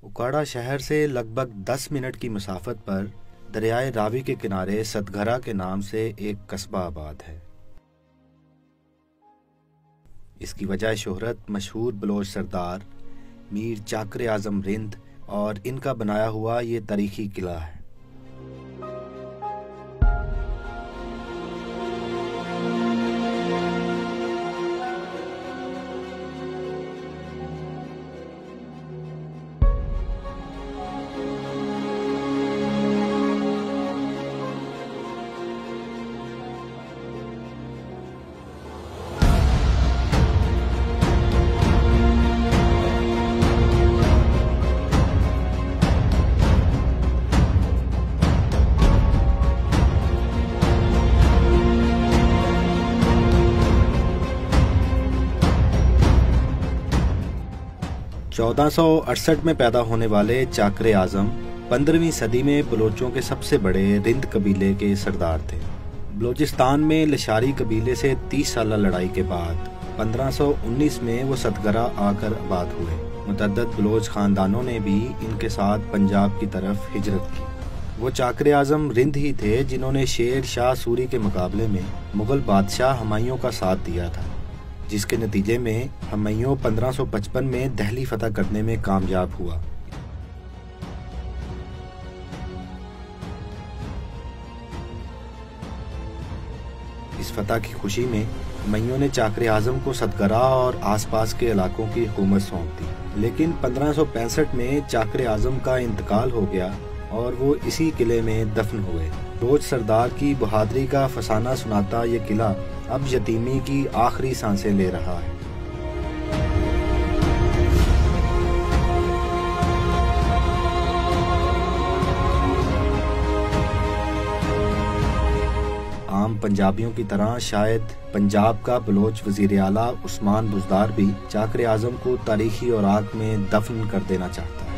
उकाड़ा शहर से लगभग 10 मिनट की मसाफत पर दरियाए रावी के किनारे सतघरा के नाम से एक कस्बा आबाद है। इसकी वजह शोहरत मशहूर बलोच सरदार मीर चाकर आजम रिंद और इनका बनाया हुआ ये तारीखी किला है। चौदह 1468 में पैदा होने वाले चाकर आजम 15वीं सदी में बलोचों के सबसे बड़े रिंद कबीले के सरदार थे। बलोचिस्तान में लशारी कबीले से 30 साल लड़ाई के बाद 1519 में वो सतघरा आकर आबाद हुए। मुतअद्दिद बलोच खानदानों ने भी इनके साथ पंजाब की तरफ हिजरत की। वो चाकर आजम रिंद ही थे जिन्होंने शेर शाह सूरी के मुकाबले में मुगल बादशाह हुमायूं का साथ दिया था, जिसके नतीजे में हुमायूं 1555 में दिल्ली फतह करने में कामयाब हुआ। इस फतह की खुशी में हुमायूं ने चाकर आजम को सतघरा और आसपास के इलाकों की हुकूमत सौंप दी। लेकिन 1565 में चाकर आजम का इंतकाल हो गया और वो इसी किले में दफन हुए। बलोच सरदार की बहादुरी का फसाना सुनाता ये किला अब यतीमी की आखिरी सांसें ले रहा है। आम पंजाबियों की तरह शायद पंजाब का बलोच वजीर आला उस्मान बुज़दार भी चाकर आजम को तारीखी औराक में दफन कर देना चाहता है।